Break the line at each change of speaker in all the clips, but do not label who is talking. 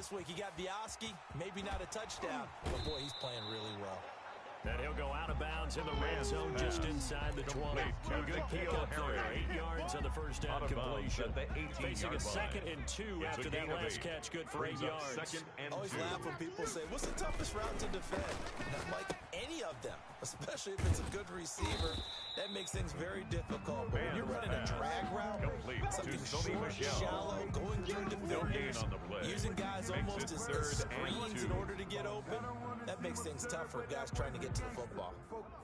this week. He got Bioski, maybe not a touchdown, but, boy, he's playing really well.
And he'll go out of bounds in the red zone just inside the 20. A good pickup there. 8 yards on the first down completion. Facing a 2nd and 2 after that last catch. Good for 8 yards.
I always laugh when people say, what's the toughest route to defend? And I'm like, any of them, especially if it's a good receiver. That makes things very difficult. But when you're running a drag route, something short, shallow, going through defenders, using guys almost as screens in order to get open, that makes things tough for guys trying to get to the football.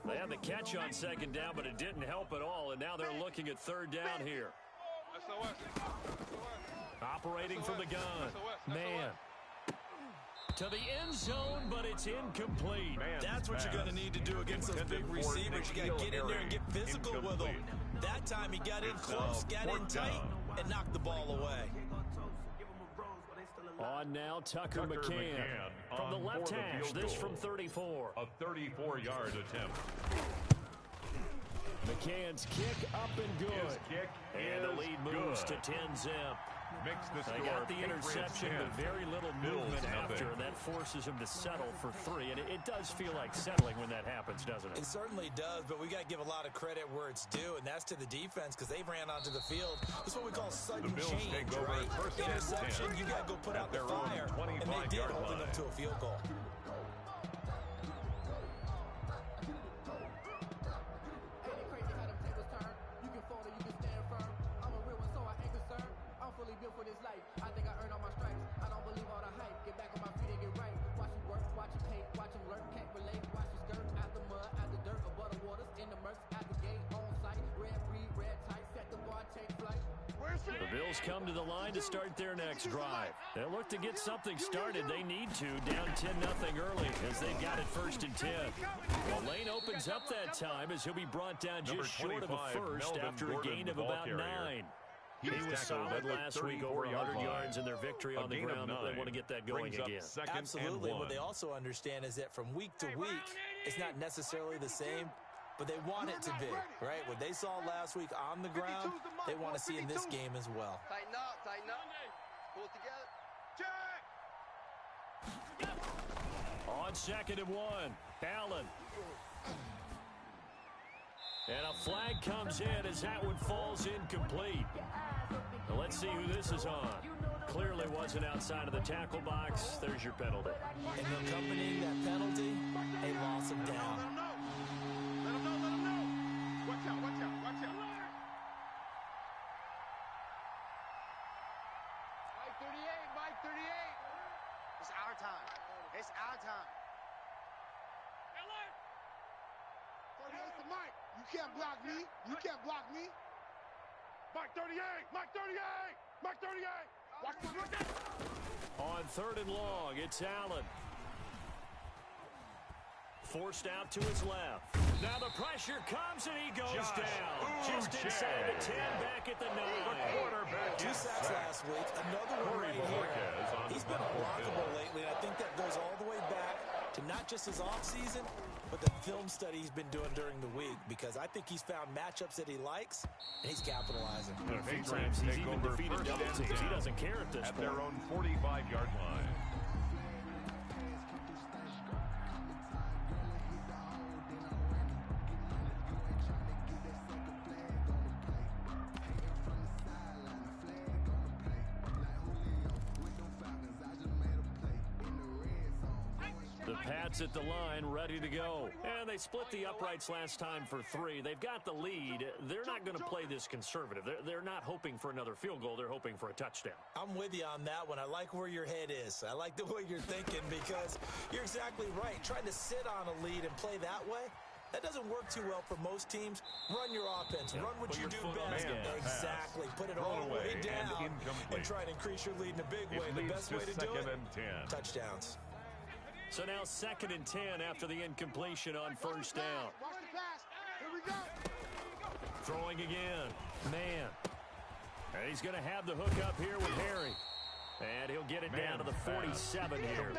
They had the catch on 2nd down, but it didn't help at all, and now they're looking at 3rd down here. Operating from the gun. Man. To the end zone, but it's incomplete.
That's what you're going to need to do against those big receivers. You got to get in there and get physical with them. That time he got in close, got in tight, and knocked the ball away.
On now, Tucker McCann from the left hash. This from 34.
A 34-yard attempt.
McCann's kick up and good. And the lead moves to 10-zip. They got the interception, but very little movement after, and that forces him to settle for 3. And it does feel like settling when that happens, doesn't it?
It certainly does, but we got to give a lot of credit where it's due, and that's to the defense because they ran onto the field. That's what we call sudden change, right? Interception, you got to go put out the fire, and they did, holding them to a field goal.
For this life, I think I earned all my stripes. I don't believe all the hype. Get back on my feet and get right. Watch him work, watch him hate, watch him lurk, can't relate. Watch him skirt out the mud, out the dirt, above the waters, in the murks, out the gate, on site. Red breed, red tight, set the bar, take flight.
The Bills come to the line to start their next drive. They'll look to get something started. They need to, down 10-0 early as they've got it 1st and 10. Well, Lane opens up that time as he'll be brought down just short of a first after a gain of about 9. He was solid last week, over 100 yards in their victory on the ground. They want to get that going again.
Absolutely. What they also understand is that from week to week, it's not necessarily the same, but they want it to be, right? What they saw last week on the ground, they want to see in this game as well.
Tighten up, tighten up. Pull it together.
On 2nd and 1, Allen. And a flag comes in as that one falls incomplete. Now let's see who this is on. Clearly wasn't outside of the tackle box. There's your penalty.
And accompanying that penalty, a loss of down.
Let him know. Watch out. Mike 38. It's our time. Mike, you can't block me. Mike 38. Watch that.
On 3rd and long, it's Allen. Forced out to his left. Now the pressure comes and he goes down. Just inside the 10, back at the 9.
2 sacks last week, another one right here. He's been unblockable lately, and I think that goes all the way back to not just his offseason, but the film study he's been doing during the week, because I think he's found matchups that he likes, and he's capitalizing.
A few times he's even defeated double teams. He doesn't care at this point.
At their own 45-yard line.
The Pats at the line, ready to go. And they split the uprights last time for 3. They've got the lead. They're not going to play this conservative. They're not hoping for another field goal. They're hoping for a touchdown.
I'm with you on that one. I like where your head is. I like the way you're thinking, because you're exactly right. Trying to sit on a lead and play that way, that doesn't work too well for most teams. Run your offense. Run what you do best. Exactly. Put it all the way down and try to increase your lead in a big way. The best way to do it, touchdowns.
So now 2nd and 10 after the incompletion on 1st down.
Here we go.
Throwing again. Man. And he's going to have the hook up here with Harry. And he'll get it down to the 47 here.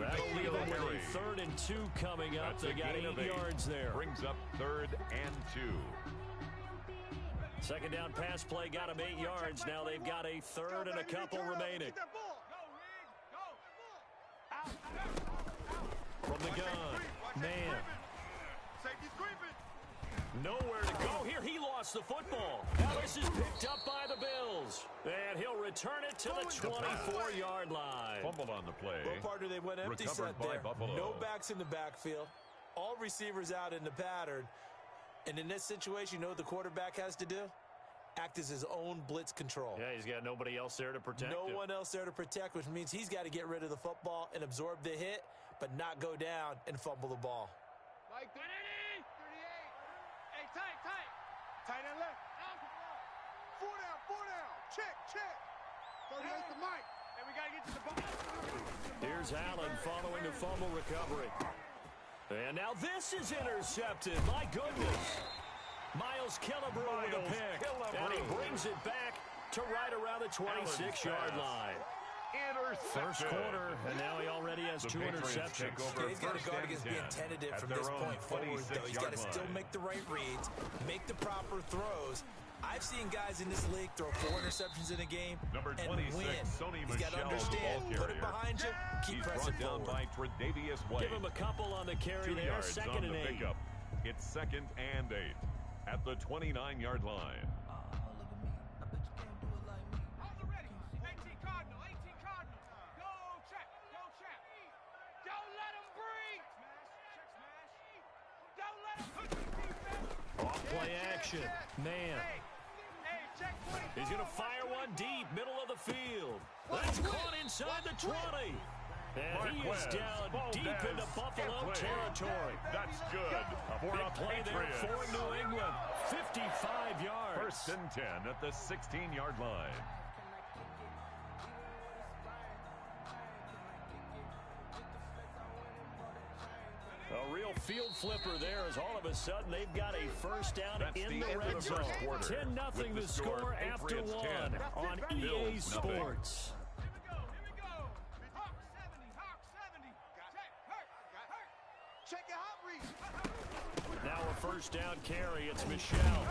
That'll leave them with a 3rd and 2 coming up. They got 8 yards there.
Brings up 3rd and 2.
2nd down pass play got them 8 yards. Now they've got a 3rd and a couple remaining. From the gun. Man.
Safety's creeping.
Nowhere to go here. He lost the football. Now this is picked up by the Bills. And he'll return it to the 24-yard line.
Fumble on the play.
Well, partner, they went empty
Recovered
set
by
there.
Buffalo.
No backs in the backfield. All receivers out in the pattern. And in this situation, you know what the quarterback has to do? Act as his own blitz control.
Yeah, he's got nobody else there to protect him.
No one else there to protect, which means he's got to get rid of the football and absorb the hit, but not go down and fumble the ball.
Like 38. Hey, tight. Tight and left. 4 down. Check. 38 to Mike. Hey, we got to get to the ball.
Here's Allen following the fumble recovery. And now this is intercepted. My goodness. Miles Killebrew with a pick. And he brings it back to right around the 26-yard line. First quarter, and now he already has 2 interceptions.
Yeah, he's got to guard against being tentative from this point forward, though. He's got to still make the right reads, make the proper throws. I've seen guys in this league throw 4 interceptions in a game and win. He's got to understand, put it behind you, keep pressing forward.
By Tre'Davious White.
Give him a couple on the carry
2
there,
yards
2nd
on
and
the
8.
pickup. It's 2nd and 8 at the 29-yard line.
Play action. Man. He's going to fire one deep, middle of the field. That's caught inside the 20. And he is down deep into Buffalo territory.
That's good for
Big
a
play there for New England. 55 yards.
1st and 10 at the 16-yard line.
A real field flipper there as all of a sudden they've got a first down in the red zone. 10-0 the score after 1 on EA Sports.
Check your hot read.
Now a first down carry. It's Michelle.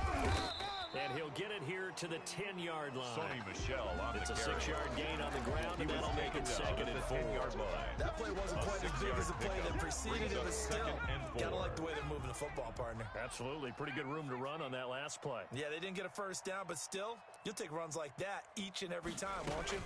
And he'll get it here to the 10-yard line.
Sonny Michel on
It's
the
a
carry.
6-yard gain on the ground, and that'll make it 2nd and 4.
10-yard line.
That play wasn't quite as big as the play that preceded it, but still,
2nd and 4.
gotta like the way they're moving the football, partner.
Absolutely. Pretty good room to run on that last play.
Yeah, they didn't get a first down, but still, you'll take runs like that each and every time, won't you?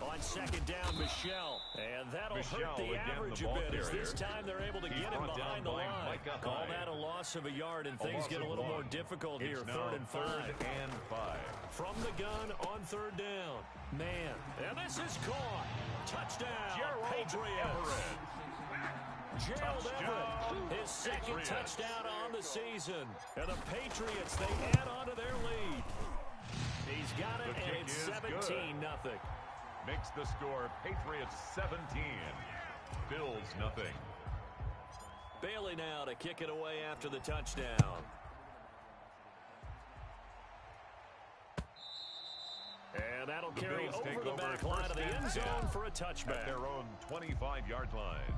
On 2nd down, Michelle. And that'll hurt the
again,
average
the
a
ball
bit as
carrier.
this time they're able to
He's
get him
brought
behind the
down by
line.
Micah
Call
Hyde.
that a loss of a yard, and things get a little more difficult here.
It's now
3rd and 5.
3rd and 5.
From the gun on 3rd down. Man. And this is caught. Touchdown, Patriots. Gerald Everett, his 2nd touchdown on the season. And the Patriots, they add on to their lead. He's got it,
The
and
kick
it's
is
17-0.
Makes the score Patriots 17. Bills nothing.
Bailey now to kick it away after the touchdown. And that'll
The
carry
Bills
over
take
the
over
back line of the
1st and
end
10
zone for a
at
touchback.
their own 25-yard line.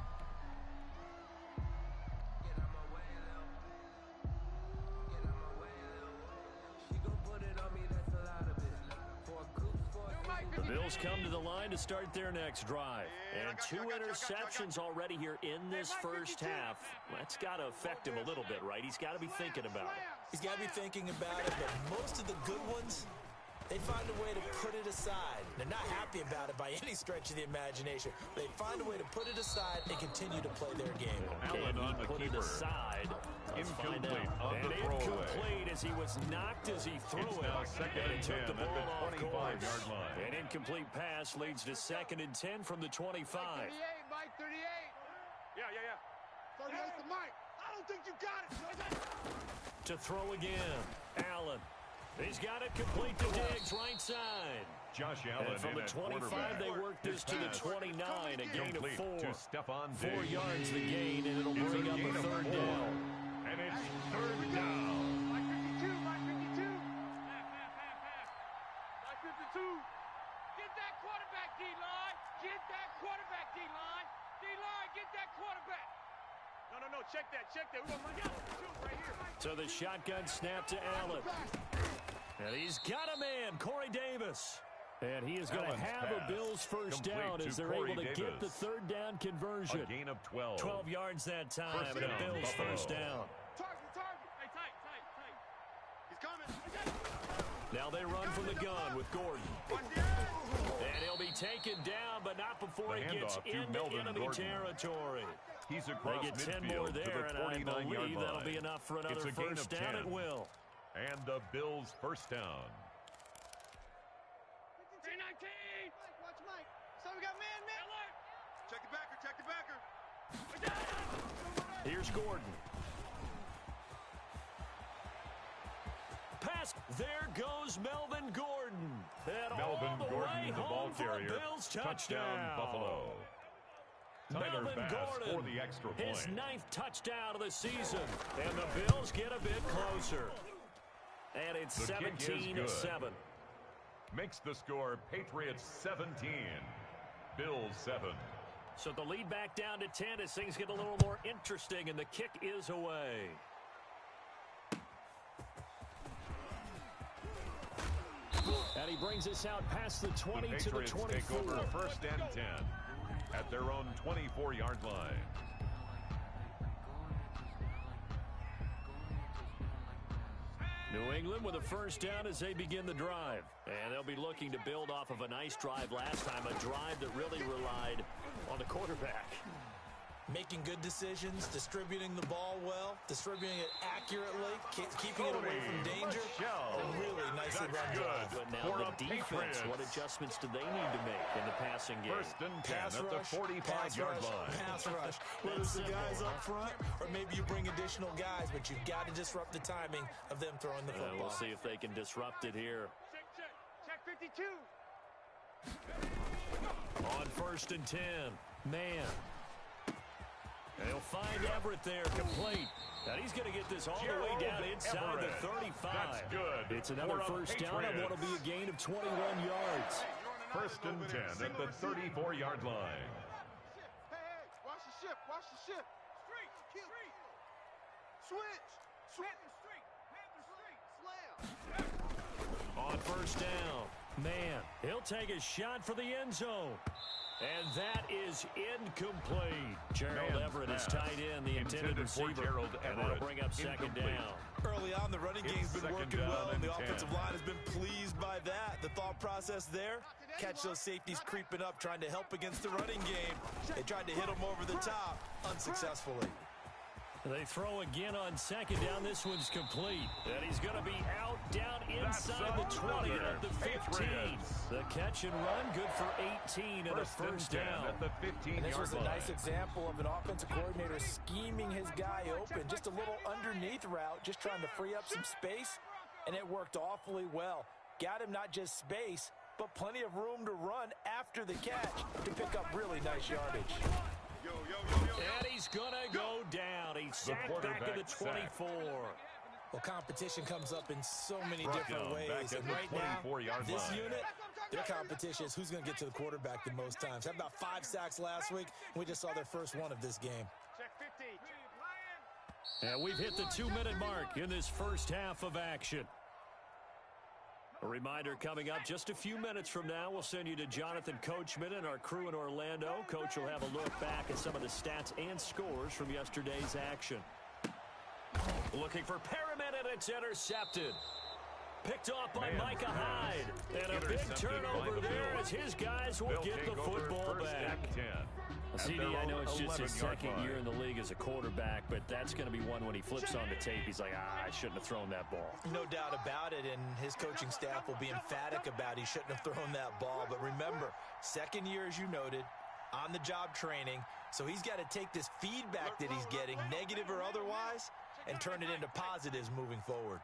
The Bills come to the line to start their next drive. And 2 interceptions already here in this first half. That's got to affect him a little bit, right? He's got to be thinking about it.
He's got to be thinking about it, but most of the good ones, they find a way to put it aside. They're not happy about it by any stretch of the imagination. They find a way to put it aside and continue to play their game.
Allen on the
Put it
keeper.
aside. Let's find
Incomplete
out.
on
And
the throwaway.
incomplete as he was knocked as he threw
It's
it.
now 2nd
And he
and
took
10
the
at
ball
the
off
25-yard
course.
line.
An incomplete pass leads to 2nd and 10 from the 25.
Mike 38. Yeah. 38 to Mike. I don't think you got it.
To throw again. Allen. He's got it complete to Diggs, right side.
Josh Allen
And from
in
the
at
25,
quarterback.
they work this
His
to the
pass
29, a gain of
complete
4.
to Stephon
4
Diggs.
yards the gain, and it'll
It's
bring
a
up
gain
a
of
3rd
4.
down.
And it's 3rd down.
Mike 52. Mike 52. Get that quarterback, D-line. Get that quarterback, D-line. D-line, get that quarterback. No. Check that. We're going to run out. Right here.
So the shotgun snap to Allen. And he's got a man, Corey Davis. And he is going to have a Bills first down as they're able to get the third down conversion.
A gain of 12.
12 yards that time, and a Bills first down.
Target. Hey, tight. He's coming.
Now they run from the gun with Gordon. And he'll be taken down, but not before he gets into enemy territory.
He's across
they get 10 more there, and I believe that'll be enough for another first down at will.
And the Bills first down.
319. Watch Mike. So we got man. Check the backer.
Here's Gordon. Pass. There goes Melvin Gordon. And
Melvin Gordon, the ball carrier.
Bills touchdown,
Buffalo. Tyler
Melvin
Bass
Gordon,
for the extra point.
his 9th touchdown of the season. And the Bills get a bit closer. And it's 17-7.
Makes the score Patriots 17, Bills 7.
So the lead back down to 10 as things get a little more interesting, and the kick is away. And he brings us out past the 20 to the 24.
Take over first and 10 at their own 24-yard line.
New England with a first down as they begin the drive. And they'll be looking to build off of a nice drive last time, a drive that really relied on the quarterback.
Making good decisions, distributing the ball well, distributing it accurately, keeping it away from danger, and really nicely run drive.
But now the defense, what adjustments do they need to make in the passing game?
First and 10 at the 45-yard line.
Pass rush. Whether it's the guys up front, or maybe you bring additional guys, but you've got to disrupt the timing of them throwing the football.
We'll see if they can disrupt it here.
Check 52.
On first and 10, man. And he'll find Everett there, complete. And he's going to get this all the way down inside the 35.
That's good.
It's another first down on what will be a gain of 21 yards.
First and 10 at the 34-yard line.
Hey, watch the ship. Street. Switch. Slam.
On first down, man, he'll take a shot for the end zone. And that is incomplete. Gerald Everett is tied in, the intended receiver. And that'll bring up second down.
Early on, the running game's been working well, and the offensive line has been pleased by that. The thought process there, catch those safeties creeping up, trying to help against the running game. They tried to hit them over the top, unsuccessfully.
They throw again on second down. This one's complete. And he's going to be out down inside the 20 at the 15. The catch and run, good for 18 and a first down.
At the 15-yard line.
This was a nice example of an offensive coordinator scheming his guy open. Just a little underneath route, just trying to free up some space, and it worked awfully well. Got him not just space, but plenty of room to run after the catch to pick up really nice yardage.
And he's going to go down. He's sacked back at the 24.
Well, competition comes up in so many different ways. And right now, this unit, their competition is who's going to get to the quarterback the most times. Had about 5 sacks last week. We just saw their first one of this game.
Check 50.
And we've hit the 2-minute mark in this first half of action. A reminder coming up just a few minutes from now, we'll send you to Jonathan Coachman and our crew in Orlando. Coach will have a look back at some of the stats and scores from yesterday's action. Looking for Perriman, and it's intercepted. Picked off by Micah Hyde. And a big turnover there as his guys will get the football back. CD, I know it's just his second year in the league as a quarterback, but that's going to be one when he flips on the tape. He's like, I shouldn't have thrown that ball.
No doubt about it, and his coaching staff will be emphatic about he shouldn't have thrown that ball. But remember, second year, as you noted, on-the-job training, so he's got to take this feedback that he's getting, negative or otherwise, and turn it into positives moving forward.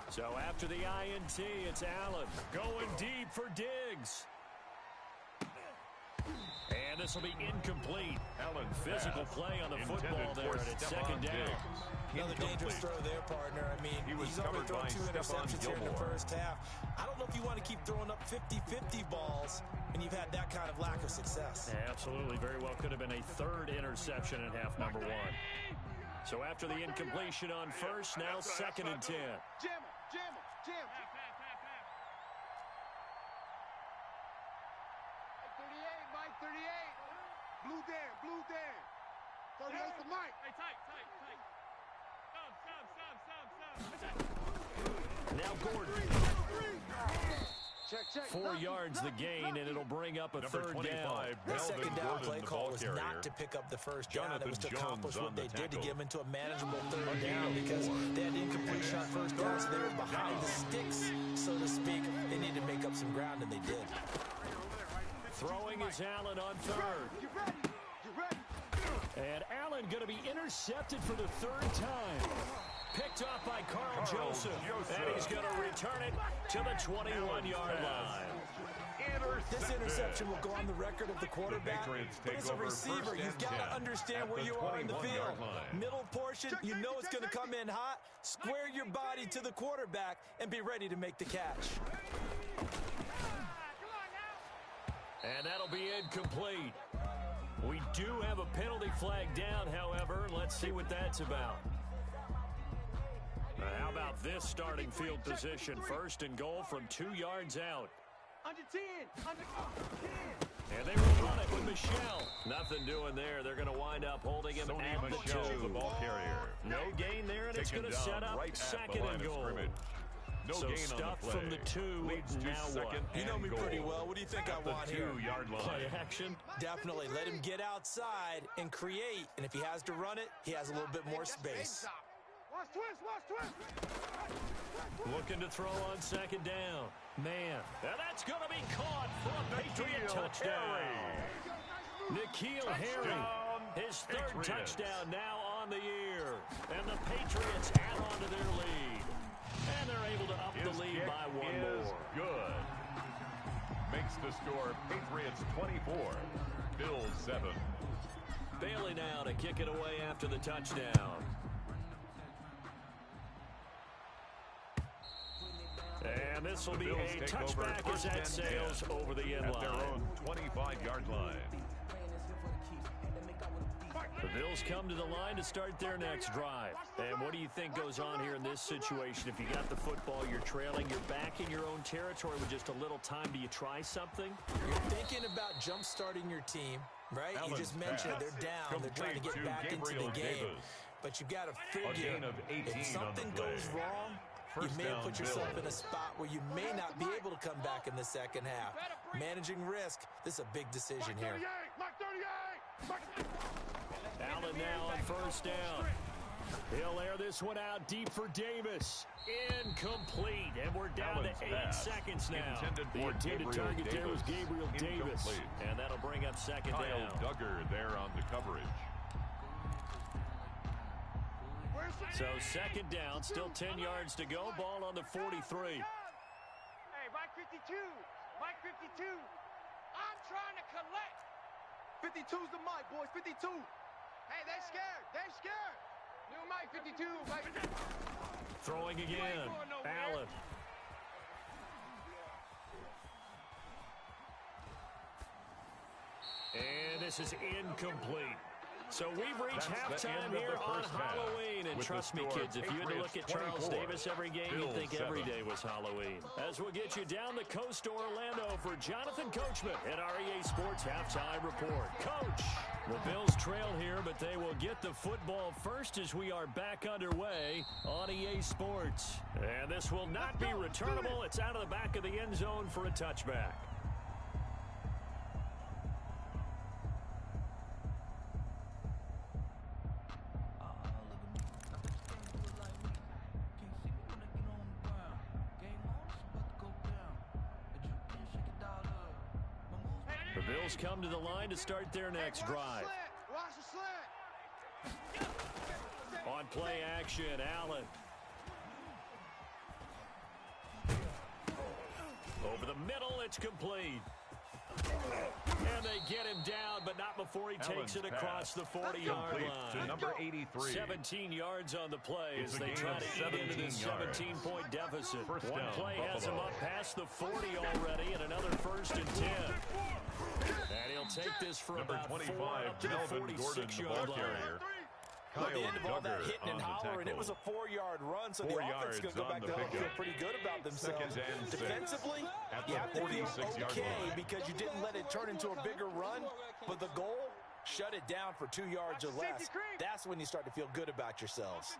So after the INT, it's Allen going deep for Diggs. And this will be incomplete.
Allen
physical play on the football there, and it's second down.
Another dangerous throw there, partner. I mean, he's already thrown 2 interceptions here in the first half. I don't know if you want to keep throwing up 50-50 balls when you've had that kind of lack of success.
Yeah, absolutely. Very well could have been a 3rd interception in half number 1. So after the incompletion on first, now 2nd and 10.
Jam him. Mike, 38. Blue Dan, Blue Dan. 38 to Mike. Hey, tight. Stop.
Now Gordon.
Check.
4 yards the gain, and it'll bring up a third down.
The second down play call was not to pick up the first down. It was to accomplish what they did to get them into a manageable third down because they had incomplete shot first down, so they were behind the sticks, so to speak. They needed to make up some ground, and they did.
Throwing is Allen on third.
Get ready.
And Allen going to be intercepted for the third time. Picked off by Carl Joseph. And he's going to return it to the 21-yard line.
This interception will go on the record of the quarterback, but as a receiver, you've got to understand where you are in the field. Middle portion, you know it's going to come in hot. Square your body to the quarterback and be ready to make the catch.
And that'll be incomplete. We do have a penalty flag down, however. Let's see what that's about. How about this starting field position? First and goal from 2 yards out.
Under 10.
And they will run it with Michelle. Nothing doing there. They're going to wind up holding him at the 2.
The ball carrier.
No gain there, and it's going to set up second and goal. So stuff from the 2 leads now what?
You know me pretty well. What do you think I want here?
2-yard line.
Play action.
Definitely. Let him get outside and create. And if he has to run it, he has a little bit more space.
Watch twist.
Looking to throw on second down. Man, and that's going to be caught for a Patriot touchdown. Nikhil Harry, his third touchdown now on the year. And the Patriots add on to their lead. And they're able to up the lead by 1 more.
Good. Makes the score Patriots 24, Bills 7.
Bailey now to kick it away after the touchdown. And this will be a touchback as that sails over the end line.
At their own 25-yard line.
The Bills come to the line to start their next drive. And what do you think goes on here in this situation? If you got the football, you're trailing, you're back in your own territory with just a little time. Do you try something?
You're thinking about jump-starting your team, right? You just mentioned they're down. They're trying to get back into the game. But you've got to figure if something goes wrong, you may have put yourself in a spot where you may not be able to come back in the second half. Managing risk, this is a big decision here.
Allen now on first down. He'll air this one out deep for Davis. Incomplete. And we're down to 8 seconds now. The intended target there was Gabriel Davis. And that'll bring up second down.
Kyle Duggar there on the coverage.
So second down, still 10 yards to go. Ball on the 43.
Hey, Mike 52. Mike 52. I'm trying to collect. 52's the mic, boys. 52. Hey, they're scared. New Mike 52. Mike.
Throwing again. Allen. And this is incomplete. So we've reached halftime here on Halloween. And trust me, kids, if you had to look at Charles Davis every game, you'd think every day was Halloween. As we'll get you down the coast to Orlando for Jonathan Coachman at our EA Sports Halftime Report. Coach, the Bills trail here, but they will get the football first as we are back underway on EA Sports. And this will not be returnable. It's out of the back of the end zone for a touchback. The Bills come to the line to start their next drive. On play action, Allen. Over the middle, it's complete. And they get him down, but not before he takes it across the 40-yard line.
To number 83.
17 yards on the play as they try to eat into this 17-point deficit. One play has him up past the 40 already, and another 1st and 10. And he'll take this for
number
about
25,
4 up to the 46-yard line.
At the end of all that hitting and hollering, it was a 4-yard run, so the offense is going to go back to home and feel pretty good about themselves. Defensively, you have to feel okay because you didn't let it turn into a bigger run, but the goal, shut it down for 2 yards or less. That's when you start to feel good about yourselves.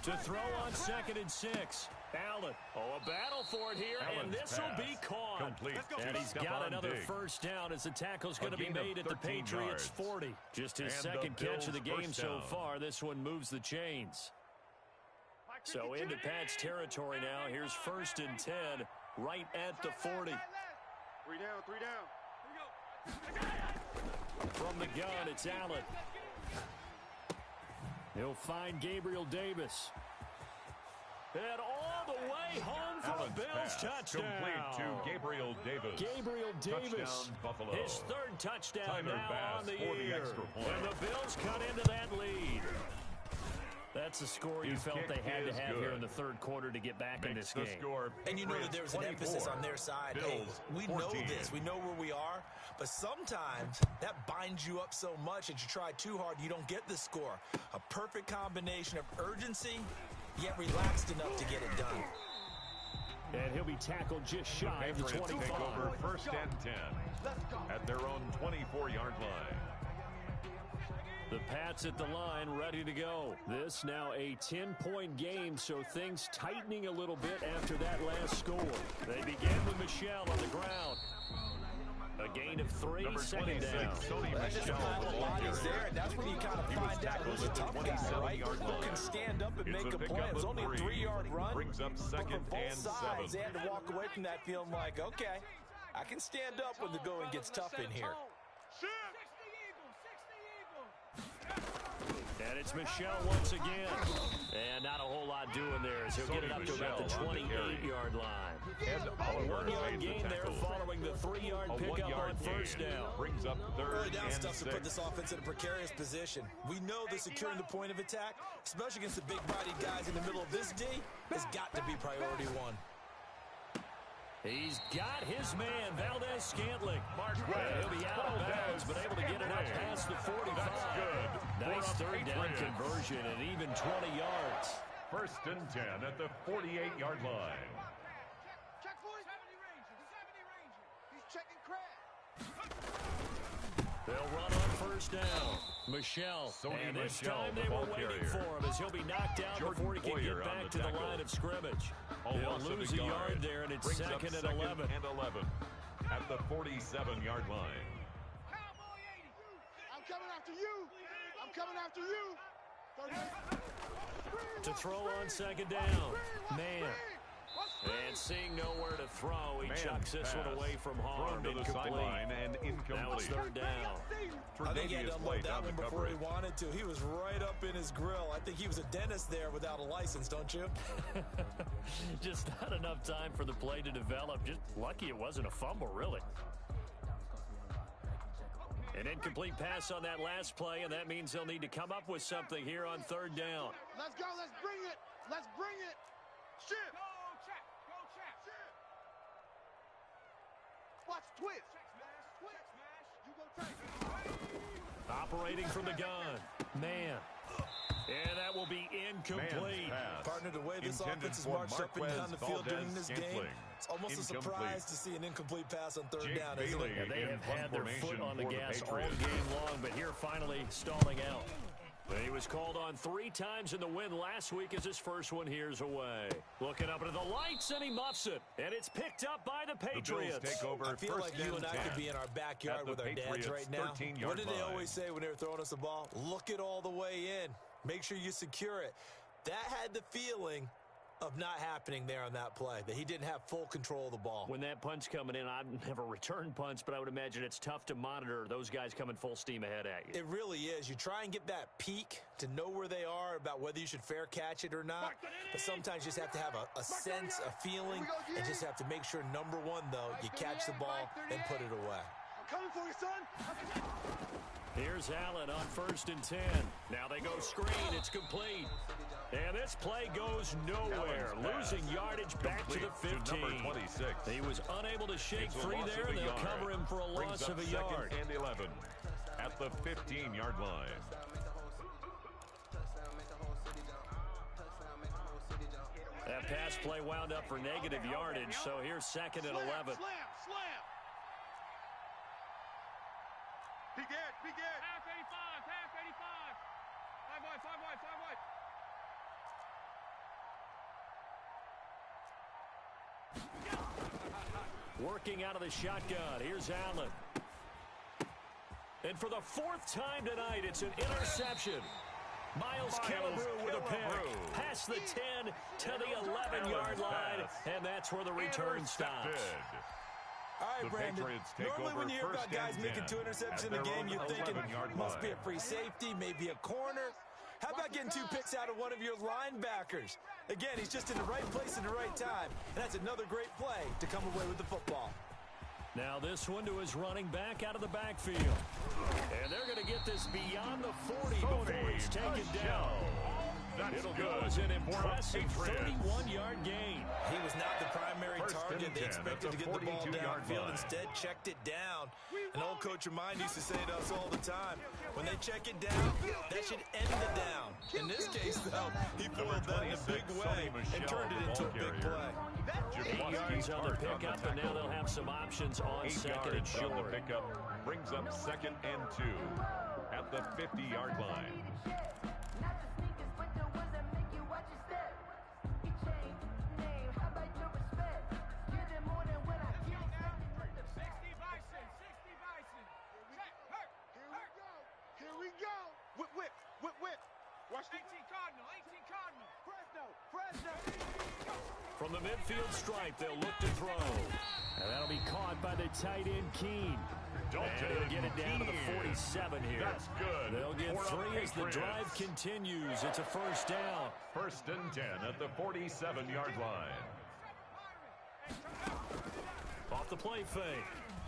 To throw on 2nd and 6. Allen. Oh, a battle for it here, and this will be caught.
Complete.
And he's got another first down as the tackle's going to be made at the Patriots' 40. Just his second catch of the game so far. This one moves the chains. So into Pat's territory now. Here's 1st and 10 right at the 40.
3 down, 3 down.
From the gun, it's Allen. He'll find Gabriel Davis. And all the way home for
Allen's
a Bills touchdown.
Complete to Gabriel Davis.
Gabriel Davis,
touchdown, Buffalo.
His 3rd touchdown
Tyler
now
Bass
on the
for the
year.
extra point.
And the Bills cut into that lead. That's the score you felt they had to have here in the 3rd quarter to get back in this game.
And you know that there was an emphasis on their side. Hey, we know this. We know where we are. But sometimes that binds you up so much that you try too hard, you don't get the score. A perfect combination of urgency, yet relaxed enough to get it done.
And he'll be tackled just shy of the 25.
Take over 1st and 10 at their own 24-yard line.
The Pats at the line, ready to go. This now a 10-point game, so things tightening a little bit after that last score. They begin with Michel on the ground. A gain of 3, second down.
That's just a pile of bodies there, and that's when you kind of find out who's a tough guy, right? Who can stand up and make a play. It was only a 3-yard run,
brings up 2nd
but from both
and
sides,
7.
they had to walk away from that feeling like, okay, I can stand up when the going gets tough in here.
And it's Michel once again. And not a whole lot doing there as he'll get it up to about the 28-yard line.
And
A 1-yard gain there following the 3-yard pickup on 1st down.
Brings up 3rd
Early down
and
stuff to
6.
put this offense in a precarious position. We know that securing the point of attack, especially against the big-bodied guys in the middle of this D, has got to be priority 1.
He's got his man, Valdez-Scantling. He'll be out of bounds, but able to get it up past the 45.
That's good.
Nice 3rd down conversion and even 20 yards.
1st and 10 at the 48-yard line.
Check for it. 70 Ranger. He's checking crack.
They'll run on 1st down. Michel. And this time they were waiting for him as he'll be knocked down before he can get back to the line of scrimmage. He'll lose a yard there, and it's 2nd and 11.
And 11 at the 47-yard line.
I'm coming after you. I'm coming after you.
To throw on 2nd down. Man. And seeing nowhere to throw, he chucks this one away from harm.
Thrown to the sideline and incomplete.
Now it's 3rd down.
I think he had to unload that one before he wanted to. He was right up in his grill. I think he was a dentist there without a license, don't you?
Just not enough time for the play to develop. Just lucky it wasn't a fumble, really. An incomplete pass on that last play, and that means they'll need to come up with something here on 3rd down.
Let's go. Let's bring it. Let's bring it. Shit. Watch twist. You go take.
Operating from the gun. Man. And that will be incomplete.
Partner, the way this offense is marched up and down the field during this game, it's almost a surprise to see an incomplete pass on 3rd down, isn't it?
Yeah, they have had their foot on the gas all game long, but here finally stalling out. But he was called on 3 times in the win last week as his first one here's away. Looking up into the lights, and he muffs it. And it's picked up by the Patriots.
The Bills take over.
I feel like you and I could be in our backyard with our dads right now. What did they always say when they were throwing us the ball? Look it all the way in. Make sure you secure it. That had the feeling of not happening there on that play, that he didn't have full control of the ball.
When that punch coming in, I've never returned punts, but I would imagine it's tough to monitor those guys coming full steam ahead at you.
It really is. You try and get that peak to know where they are about whether you should fair catch it or not, but sometimes you just have to have a sense, a feeling, and just have to make sure, number one, though, you catch the ball and put it away.
I'm coming for you, son.
Here's Allen on 1st and 10. Now they go screen. It's complete. And this play goes nowhere. Losing yardage back to the 15. He was unable to shake free there, and they'll cover him for a loss of a yard.
And 11 at the 15-yard line.
That pass play wound up for negative yardage, so here's second and 11.
Slam. Be good. Half 85. 5 wide.
Working out of the shotgun. Here's Allen. And for the fourth time tonight, it's an interception. Miles Killebrew with a pick. Past the 10 to the 11-yard line, and that's where the return stops.
All right, Brandon, normally when you hear about guys making 2 interceptions in a game, you're thinking must be a free safety, maybe a corner. How about getting 2 picks out of one of your linebackers? Again, he's just in the right place at the right time, and that's another great play to come away with the football.
Now this one to his running back out of the backfield. And they're going to get this beyond the 40 before it's taken down. It'll go as an impressive 31-yard gain.
He was not the primary target. They expected to get the ball downfield. Instead, checked it down. An old coach of mine used to say to us all the time, when they check it down, that should end the down. In this case, though, he foiled that in a big way and turned it into a big play.
8 yards on the pickup, and now they'll have some options on second and short.
The pickup brings up second and 2 at the 50-yard line.
Whip. Watch 18 Cardinal. Fresno.
From the midfield stripe, they'll look to throw. And that'll be caught by the tight end, Keene. And he'll get it down to the 47 here.
That's good.
They'll get 3 as the drive continues. It's a first down.
First and 10 at the 47-yard line.
Off the play fake.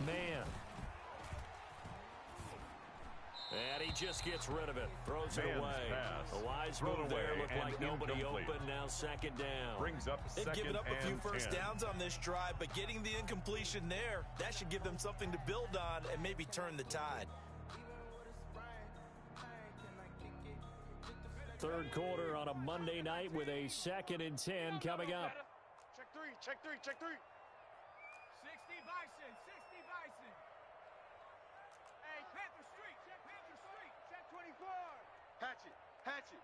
Man. And he just gets rid of it. Throws it away.
Pass.
A wise move there. Looked like nobody open. Now second down.
Brings up second and 10.
They've given up a few first downs on this drive, but getting the incompletion there, that should give them something to build on and maybe turn the tide.
Third quarter on a Monday night with a second and 10 coming up.
Check three. 60 Bison. Hey, Panther Street. Check 24. Hatchet.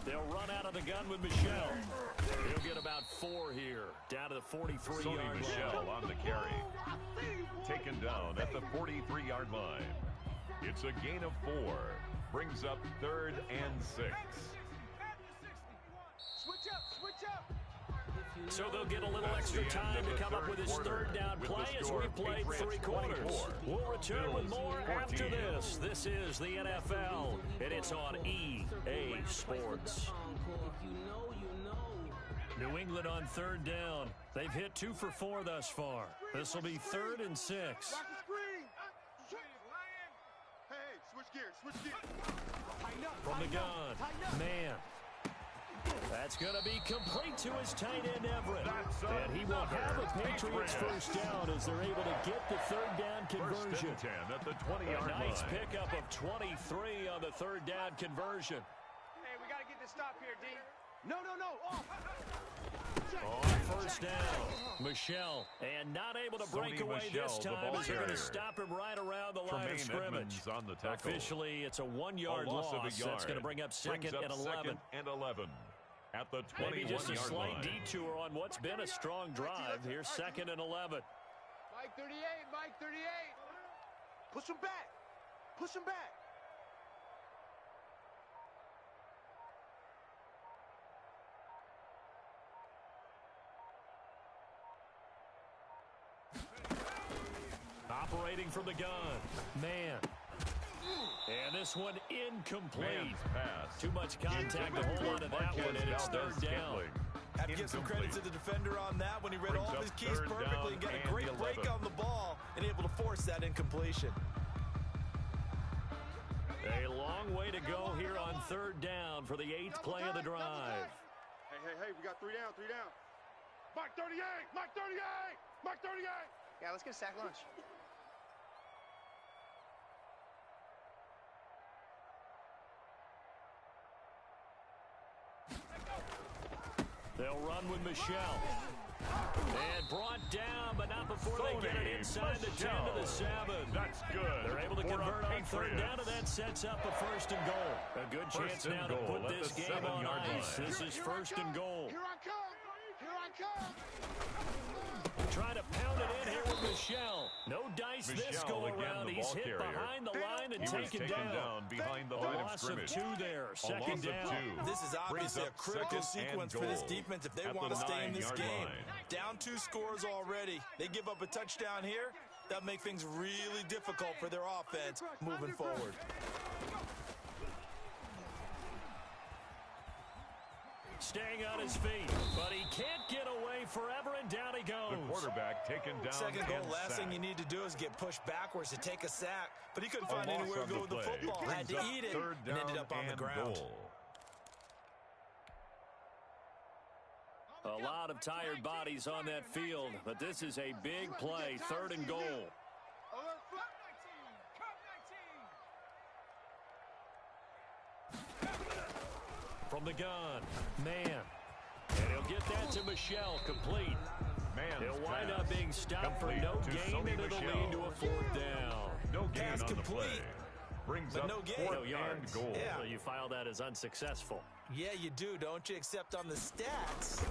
They'll run out of the gun with Michelle. He'll get about 4 here, down to the 43-yard line.
Michelle on the carry. Taken down at the 43-yard line. It's a gain of 4. Brings up third and 6.
Switch up.
So they'll get a little extra time to come up with his third down play as we play 3 quarters. We'll return with more after this. This is the NFL, and it's on EA Sports. New England on third down. They've hit 2 for 4 thus far. This will be third and 6.
Hey, switch gears.
From the gun, man. That's going to be complete to his tight end, Everett. And he will have a Patriots first down as they're able to get the third down conversion.
First and 10 at the 20-yard line.
Nice pickup of 23 on the third down conversion.
Hey, we got to get this stop here, D. No.
On first down, Michelle. And not able to break away this time as they're going to stop him right around the line of scrimmage.
On the tackle.
Officially, it's a 1-yard loss. That's going to bring up second and 11.
At the 21-yard line.
Maybe just a slight detour on what's been a strong drive. Here's second and 11.
Mike 38. Push him back.
Operating from the gun. Man. And this one incomplete. Too much contact to hold on to that one, and it's third down.
Have to give some credit to the defender on that when he read all of his keys perfectly and got a great break on the ball and able to force that incompletion.
A long way to go here on third down for the 8th play of the drive.
Hey, we got 3 down. Mike 38. Yeah, let's get a sack lunch.
They'll run with Michelle. And brought down, but not before they get it inside the 10 to the 7.
That's good.
They're able to convert on third down, and that sets up a 1st and goal. A good chance now to put this game on ice. This is 1st and goal.
Here I come. Here I come.
Trying to pound it in here with Michelle. No dice this go around. He's hit behind the line and taken down.
Behind the
A
line of
loss of
scrimmage.
2 there. Second down.
This is obviously a critical sequence for this defense if they want to stay in this game. Down 2 scores already. They give up a touchdown here. That'll make things really difficult for their offense moving forward.
Staying on his feet, but he can't get away forever, and down he goes.
The quarterback taken down.
Second goal, last
sacked.
thing you need to do is get pushed backwards to take a sack. But he couldn't find
loss
anywhere to
on
go
the
with the
play.
football. Had to
Brings up
eat it
third
and ended
down
up on the
and
ground.
goal.
A lot of tired bodies on that field, but this is a big play. 3rd and goal.
Alert, flat 19.
From the gun, man. And he'll get that to Michelle, complete. He'll wind up being stopped for no gain, and it'll lead to a 4th down.
No gain
Pass
on the
complete,
play. Brings
but
up
no gain.
4th
No yards.
and goal.
Yeah.
So you file that as unsuccessful.
Yeah, you do, don't you? Except on the stats,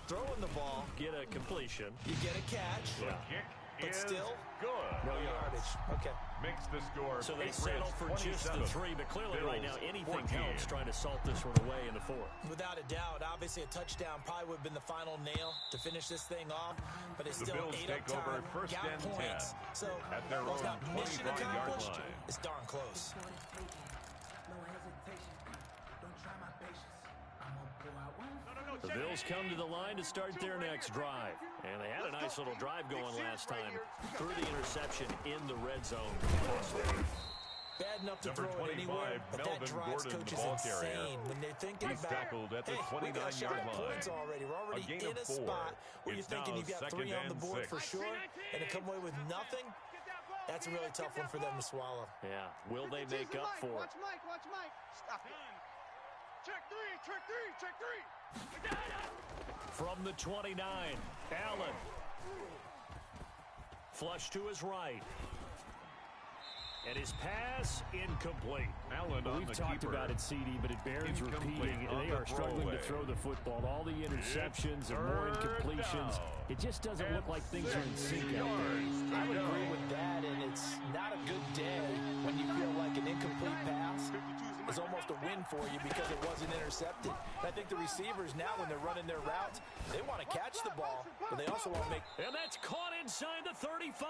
throwing the ball,
Get a completion.
you get a catch,
Yeah.
Kick
but
is
still,
good.
no yardage. Okay.
Makes the score.
So they
Patriots
settle for just the
27,
3, but clearly right now
Bills
anything
14.
helps trying to salt this one away in the 4th.
Without a doubt, obviously a touchdown probably would have been the final nail to finish this thing off, but it's
The
still
Bills
8 up
take over
time,
first
got
and
points.
10
So,
at their
while it's
own
not mission
25-yard
accomplished,
line.
it's darn close.
The Bills come to the line to start their next drive. And they had a nice little drive going last time. Threw the interception in the red zone.
Bad enough to
Number
throw it
25,
anywhere, but that
Melvin
drives
Gordon,
coaches
the ball
insane
carrier.
when they're thinking
He's
about,
tackled at the
hey, we got a shot
29-yard
at
line.
points already. We're already
A gain
in
of
a
4.
spot where you're
It's
thinking
now
you've got 3
second
on the
and
board
6.
for sure, and to come away with nothing, that's a really tough one for them to swallow.
Yeah, will they make up for it?
Watch Mike, watch Mike. Stop it. Check 3, check 3, check 3.
From the 29, Allen. Flush to his right. And his pass incomplete.
Allen on
We've
the
talked
keeper.
about it, CD, but it bears
Incomplete
repeating.
on
They
the
are struggling to
throwaway.
throw the football. All the interceptions and more incompletions.
down.
It just doesn't look like things are in sync out there.
I would agree with that, and it's not a good day when you feel like an incomplete pass is almost a win for you because it wasn't intercepted. And I think the receivers now, when they're running their routes, they want to catch the ball, but they also want to make...
And that's caught inside the 35.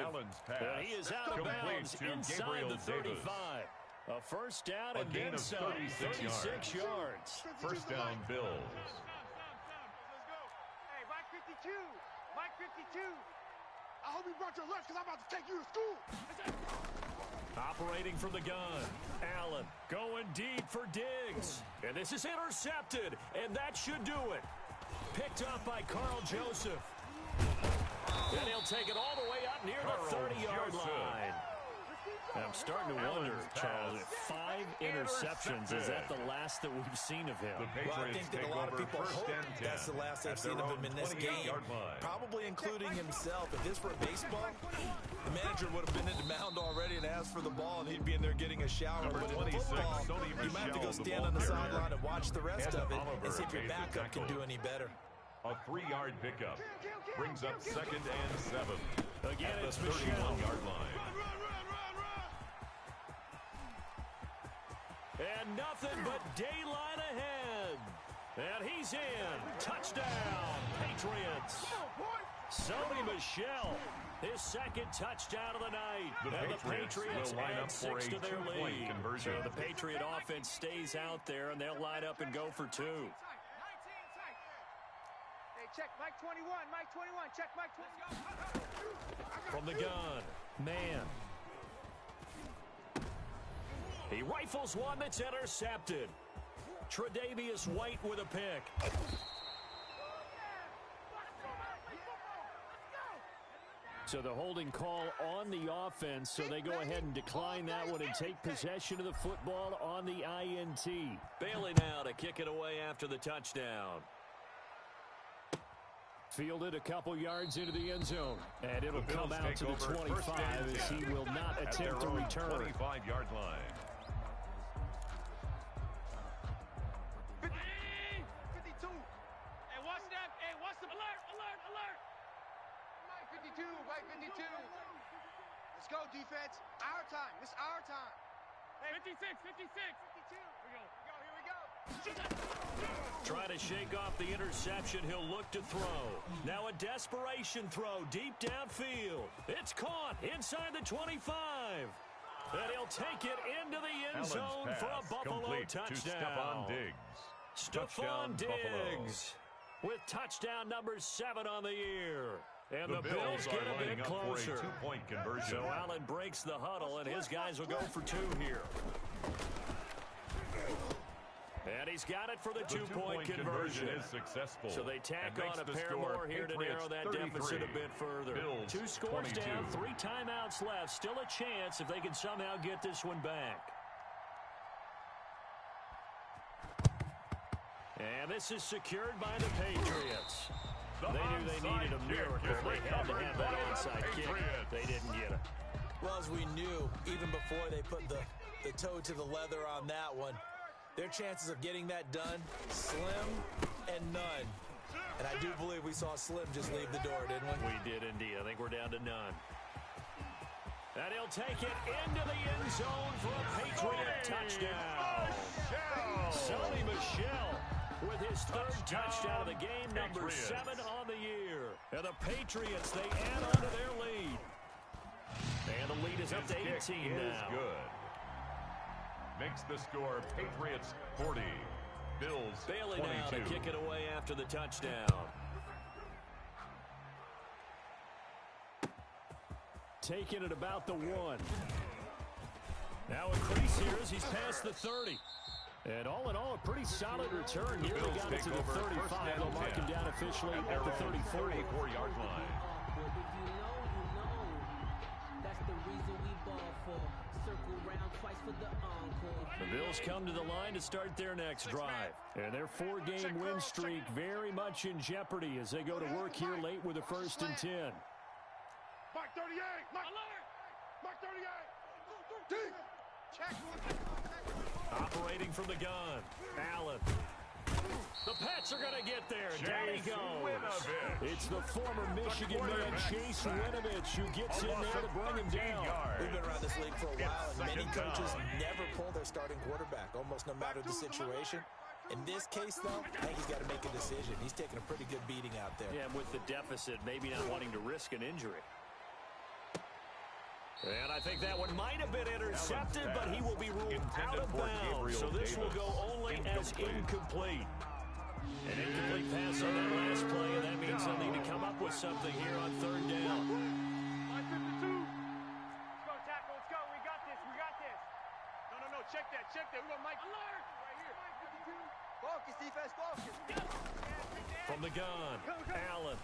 Allen's pass.
And he is out of
Complete
bounds
to
inside
Gabriel
the 35.
Davis.
A first down
A
and
gain
then
of
some.
36
yards.
First down, Bills.
Hey, Mike 52. Mike 52. I hope you brought your lunch because I'm about to take you to school.
Operating from the gun. Allen going deep for Diggs. And this is intercepted. And that should do it. Picked up by Carl Joseph. And he'll take it all the way up near the 30-yard line. And I'm starting to wonder, Charles, if 5 interceptions, is that the last that we've seen of him?
The
Well, I
Patriots
think that
take
a lot of
over
people
first
hope
and 10
that's the last they've
at
seen
their
of
own
him in this game.
28-yard line.
Probably including himself. If this were baseball, the manager would have been at the mound already and asked for the ball, and he'd be in there getting a shower.
Number
But in
26,
football,
Sony
you might have to go
Michel, the
stand
ball
on the
carrier.
sideline and watch the rest
Kevin
of it
Oliver
and see if your
made the
backup can
tackle.
do any better.
A 3-yard pickup. Brings up second and 7.
Again,
at the
it's Michel.
31-yard line.
And nothing but daylight ahead. And he's in. Touchdown, Patriots. Sony Michel, his second touchdown of the night.
The
and
Patriots
the Patriots
will line
add
up for
6
a
to their
two-point
lead.
conversion.
So the Patriot offense stays out there, and they'll line up and go for 2.
Hey, check Mike 21. Mike 21. Check Mike 21.
From the gun, man. He rifles one that's intercepted. Tre'Davious White with a pick. So the holding call on the offense, so they go ahead and decline that one and take possession of the football on the INT. Bailey now to kick it away after the touchdown. Fielded a couple yards into the end zone. And it'll come out to the 25 as he will not attempt to return.
25-yard line.
52. Hey, watch that. Hey, watch the alert, alert, alert. Mike 52, Mike 52. Let's go, defense. Our time. This is our time. Hey, 56, 56. 52. Here we go. Here we go.
Trying to shake off the interception. He'll look to throw. Now a desperation throw deep downfield. It's caught inside the 25. And he'll take it into the end zone for a Buffalo touchdown. Stephon Diggs with touchdown number 7 on the year. And the Bills get a bit closer.
Two-point conversion.
So Allen breaks the huddle, and his guys will go for 2 here. And he's got it for the two-point conversion.
Is successful.
So they tack on a pair more here to narrow that deficit a bit further.
Bills
2 scores
22.
down, 3 timeouts left. Still a chance if they can somehow get this one back. And this is secured by the Patriots. They knew they needed a miracle. They had to have that onside kick. They didn't get it.
Well, as we knew, even before they put the toe to the leather on that one, their chances of getting that done, slim and none. And I do believe we saw Slim just leave the door, didn't we?
We did indeed. I think we're down to none. And he'll take it into the end zone for a Patriot touchdown. Sonny Michel with his 3rd touchdown of the game, number 7 on the year. And the Patriots, they add on to their lead. And the lead is up to 18 now.
Good. Makes the score Patriots 40, Bills
Bailey
22.
now to kick it away after the touchdown. Taking it about the 1. Now a crease here as he's past the 30. And all in all, a pretty solid return. Nearly got it to the 35. They'll mark him down officially at the
34-yard line.
The Bills come to the line to start their next drive. And their 4-game win streak very much in jeopardy as they go to work here late with a 1st and 10.
Mike 38. Mike 38. Deep. Check.
Operating from the gun. Allen. The Pats are going to get there. Down he goes. It's the former Michigan man, Chase Winovich, who gets in there to bring him down.
We've been around this league for a while, and many coaches never pull their starting quarterback, almost no matter the situation. In this case, though, I think he's got to make a decision. He's taking a pretty good beating out there.
Yeah, and with the deficit, maybe not wanting to risk an injury. And I think that one might have been intercepted, but he will be ruled out of bounds. So this will go only as incomplete. An incomplete pass on that last play, and that means they'll need to come up with something here on 3rd down.
Mike 52. Let's go, tackle. Let's go. We got this. We got this. No. Check that. We got Mike. Alert. Right here. Mike 52. Focus, defense. Focus.
From the gun, Allen.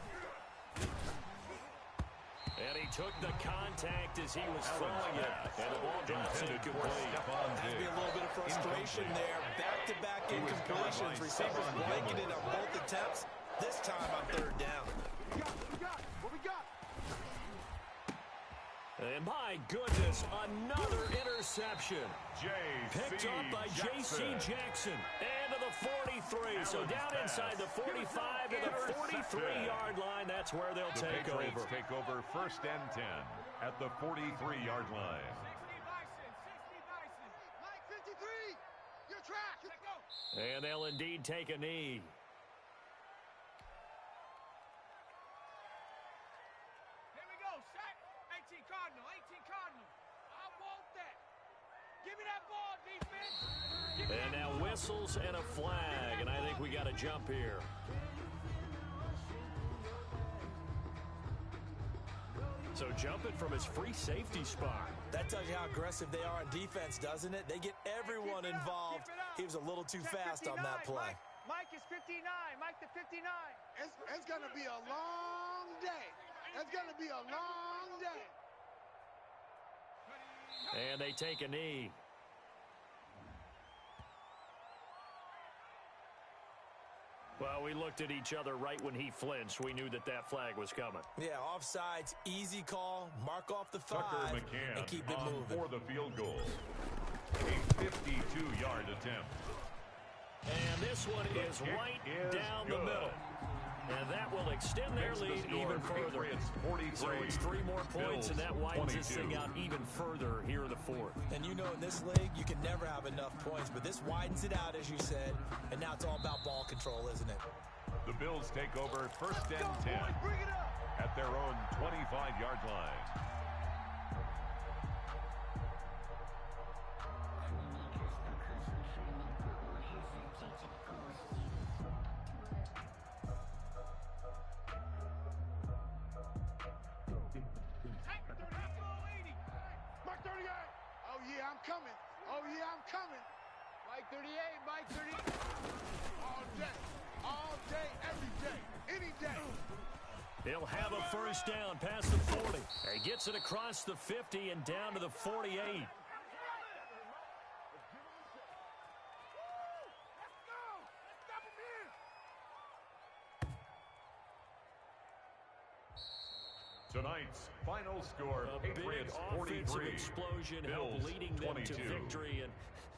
And he took the contact as he was throwing it. And the ball drops incomplete.
Has to be a little bit of frustration there. Back-to-back incompletions. Receivers blanketed on both attempts. This time on 3rd down.
What we got?
And my goodness, another interception. Picked up by J.C. Jackson. And to the 43. So down inside the 45 to the 43-yard line. That's where they'll take over.
The Patriots take over 1st and 10 at the 43-yard line.
60 Dyson. Mike 53. Your track. Let's go.
And they'll indeed take a knee.
Here we go. Sack. 18 Cardinal. 18 Cardinal. I want that. Give me that ball, defense.
And now whistles and a flag. And I think we got a jump here. So jumping from his free safety spot.
That tells you how aggressive they are on defense, doesn't it? They get everyone involved. He was a little too fast on that play.
Mike is 59. Mike the 59. It's going to be a long day. It's going to be a long day.
And they take a knee. Well, we looked at each other right when he flinched. We knew that that flag was coming.
Yeah, offsides, easy call, mark off the 5,
Tucker McCann
and keep it moving.
for the field goal. A 52-yard attempt.
And this one is right down the middle. And that will extend their lead even further. So it's 3 more points, and that widens this thing out even further here in the 4th.
And you know, in this league, you can never have enough points, but this widens it out, as you said, and now it's all about ball control, isn't it?
The Bills take over 1st and 10 at their own 25-yard line.
Coming. Oh, yeah, I'm coming. Mike 38, Mike 38. All day, every day, any day.
He'll have a first down past the 40. He gets it across the 50 and down to the 48.
Tonight's final score,
a
Patriots
big
43,
offensive explosion helped leading them
22.
to victory. And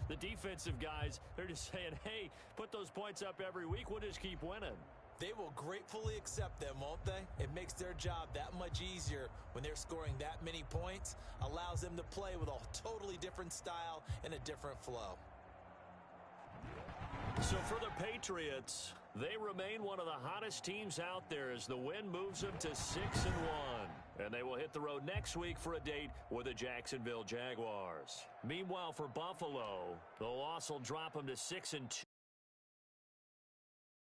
the defensive guys, they're just saying, hey, put those points up every week. We'll just keep winning.
They will gratefully accept them, won't they? It makes their job that much easier when they're scoring that many points, allows them to play with a totally different style and a different flow.
So for the Patriots, they remain one of the hottest teams out there as the win moves them to 6-1. And they will hit the road next week for a date with the Jacksonville Jaguars. Meanwhile, for Buffalo, the loss will drop them to 6-2.